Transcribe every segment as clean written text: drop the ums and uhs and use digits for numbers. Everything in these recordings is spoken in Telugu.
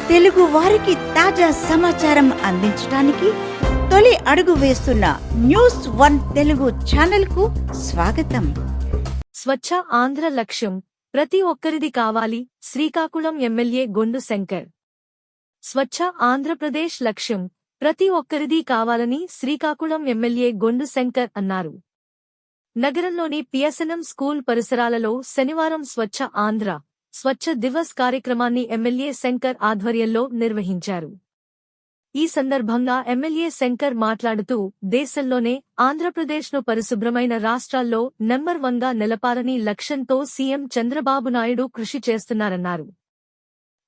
తెలుగు వారికి తాజా సమాచారం అందించడానికి తొలి అడుగు వేస్తున్న న్యూస్ వన్ తెలుగు ఛానల్ కు స్వాగతం. స్వచ్ఛ ఆంధ్ర లక్ష్యం ప్రతి ఒక్కరిది కావాలి. శ్రీకాకుళం ఎమ్మెల్యే గొండు శంకర్. స్వచ్ఛ ఆంధ్రప్రదేశ్ లక్ష్యం ప్రతి ఒక్కరిది కావాలని శ్రీకాకుళం ఎమ్మెల్యే గొండు శంకర్ అన్నారు. నగరంలోని పిఎస్ఎన్ఎం స్కూల్ పరిసరాలలో శనివారం స్వచ్ఛ ఆంధ్ర స్వచ్ఛ దివస్ కార్యక్రమాన్ని ఎమ్మెల్యే శంకర్ ఆధ్వర్యంలో నిర్వహించారు. ఈ సందర్భంగా ఎమ్మెల్యే శంకర్ మాట్లాడుతూ దేశంలోనే ఆంధ్రప్రదేశ్ను పరిశుభ్రమైన రాష్ట్రాల్లో నెంబర్ 1గా నిలపాలని లక్ష్యంతో సీఎం చంద్రబాబు నాయుడు కృషి చేస్తున్నారన్నారు.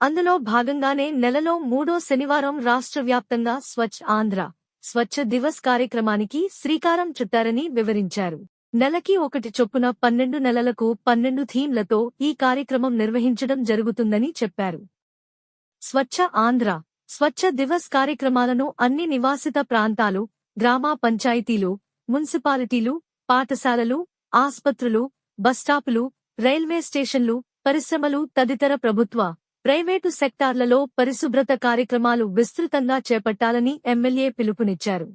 అందులో భాగంగానే నెలలో 3వ శనివారం రాష్ట్ర వ్యాప్తంగా స్వచ్ఛ ఆంధ్ర స్వచ్ఛ దివస్ కార్యక్రమానికి శ్రీకారం చుట్టారని వివరించారు. నెలకి 1 చొప్పున 12 నెలలకు 12 థీమ్లతో ఈ కార్యక్రమం నిర్వహించడం జరుగుతుందని చెప్పారు. స్వచ్ఛ ఆంధ్ర స్వచ్ఛ దివస్ కార్యక్రమాలను అన్ని నివాసిత ప్రాంతాలు, గ్రామ పంచాయతీలు, మున్సిపాలిటీలు, పాఠశాలలు, ఆస్పత్రులు, బస్టాపులు, రైల్వే స్టేషన్లు, పరిశ్రమలు తదితర ప్రభుత్వ, ప్రైవేటు సెక్టార్లలో పరిశుభ్రత కార్యక్రమాలు విస్తృతంగా చేపట్టాలని ఎమ్మెల్యే పిలుపునిచ్చారు.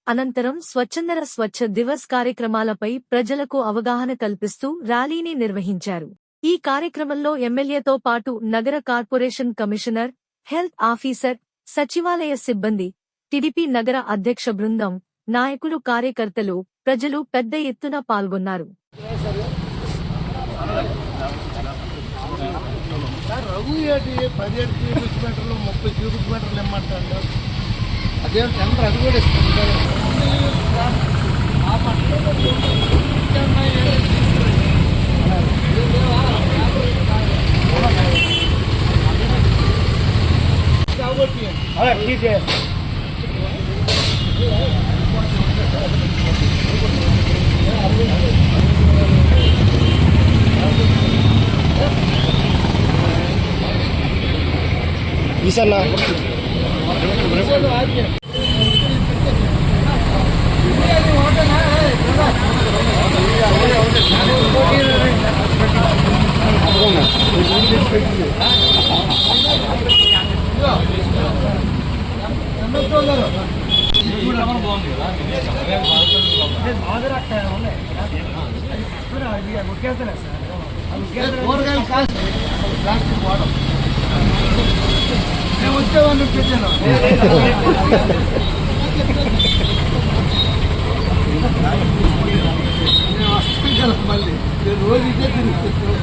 అనంతరం స్వచ్ఛందర స్వచ్ఛ దివస్ కార్యక్రమాలపై ప్రజలకు అవగాహన కల్పిస్తూ ర్యాలీని నిర్వహించారు. ఈ కార్యక్రమంలో ఎమ్మెల్యేతో పాటు నగర కార్పొరేషన్ కమిషనర్, హెల్త్ ఆఫీసర్, సచివాలయ సిబ్బంది, టీడీపీ నగర అధ్యక్ష బృందం, నాయకులు, కార్యకర్తలు, ప్రజలు పెద్ద ఎత్తున పాల్గొన్నారు. అదే టెండర్ అది కూడా ఇస్తుంది. ఈసన్నా వచ్చేవాడిని పెట్టాను. నేను వస్తాను కదా మళ్ళీ రోజు ఇదే తిరుగుతాను.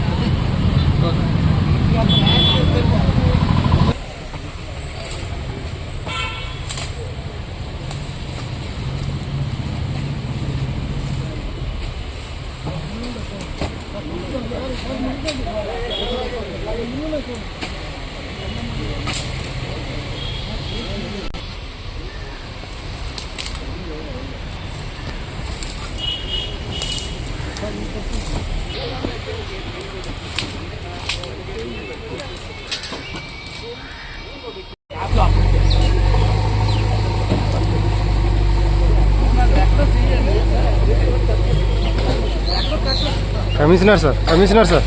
కమిషనర్ సార్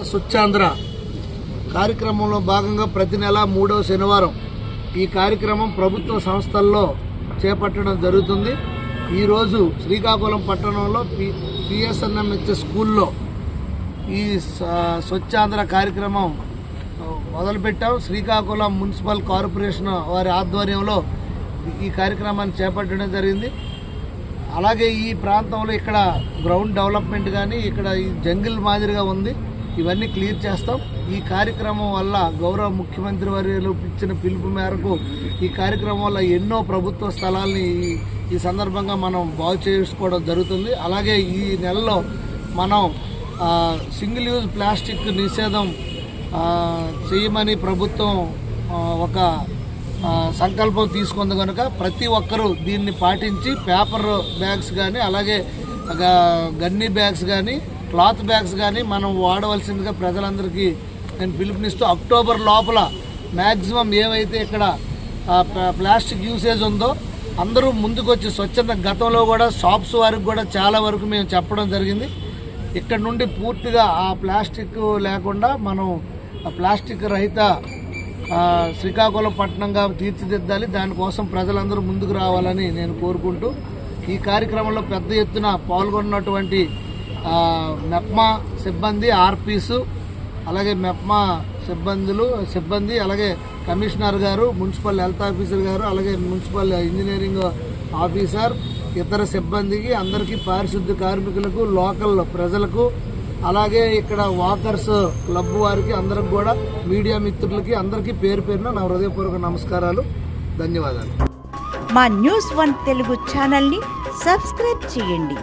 స్వచ్ఛాంధ్ర కార్యక్రమంలో భాగంగా ప్రతి నెల 3వ శనివారం ఈ కార్యక్రమం ప్రభుత్వ సంస్థల్లో చేపట్టడం జరుగుతుంది. ఈరోజు శ్రీకాకుళం పట్టణంలో పిఎస్ఎన్ఎంహెచ్ స్కూల్లో ఈ స్వచ్ఛాంధ్ర కార్యక్రమం మొదలుపెట్టాం. శ్రీకాకుళం మున్సిపల్ కార్పొరేషన్ వారి ఆధ్వర్యంలో ఈ కార్యక్రమాన్ని చేపట్టడం జరిగింది. అలాగే ఈ ప్రాంతంలో ఇక్కడ గ్రౌండ్ డెవలప్మెంట్ కానీ ఇక్కడ ఈ జంగిల్ మాదిరిగా ఉంది, ఇవన్నీ క్లియర్ చేస్తాం. ఈ కార్యక్రమం వల్ల గౌరవ ముఖ్యమంత్రి వర్యులు ఇచ్చిన పిలుపు మేరకు ఈ కార్యక్రమం వల్ల ఎన్నో ప్రభుత్వ స్థలాల్ని ఈ సందర్భంగా మనం బాగు చేసుకోవడం జరుగుతుంది. అలాగే ఈ నెలలో మనం సింగిల్ యూజ్ ప్లాస్టిక్ నిషేధం చేయమని ప్రభుత్వం ఒక సంకల్పం తీసుకుంది కనుక ప్రతి ఒక్కరూ దీన్ని పాటించి పేపర్ బ్యాగ్స్ కానీ అలాగే గన్నీ బ్యాగ్స్ కానీ క్లాత్ బ్యాగ్స్ కానీ మనం వాడవలసిందిగా ప్రజలందరికీ నేను పిలుపునిస్తూ అక్టోబర్ లోపల మ్యాక్సిమం ఏవైతే ఇక్కడ ప్లాస్టిక్ యూసేజ్ ఉందో అందరూ ముందుకు వచ్చి స్వచ్ఛంద గతంలో కూడా షాప్స్ వారికి కూడా చాలా వరకు మేము చెప్పడం జరిగింది. ఇక్కడ నుండి పూర్తిగా ఆ ప్లాస్టిక్ లేకుండా మనం ప్లాస్టిక్ రహిత శ్రీకాకుళం పట్టణంగా తీర్చిదిద్దాలి. దానికోసం ప్రజలందరూ ముందుకు రావాలని నేను కోరుకుంటూ ఈ కార్యక్రమంలో పెద్ద ఎత్తున పాల్గొన్నటువంటి మెప్మా సిబ్బంది, ఆర్పీసు, అలాగే మెప్మా సిబ్బంది, అలాగే కమిషనర్ గారు, మున్సిపల్ హెల్త్ ఆఫీసర్ గారు, అలాగే మున్సిపల్ ఇంజనీరింగ్ ఆఫీసర్, ఇతర సిబ్బందికి అందరికీ, పారిశుద్ధ్య కార్మికులకు, లోకల్ ప్రజలకు, అలాగే ఇక్కడ వాకర్స్ క్లబ్ వారికి అందరికి కూడా, మీడియా మిత్రులకి అందరికీ పేరు పేరున నా హృదయపూర్వక నమస్కారాలు, ధన్యవాదాలు. మా న్యూస్ 1 తెలుగు ఛానల్ని సబ్స్క్రైబ్ చేయండి.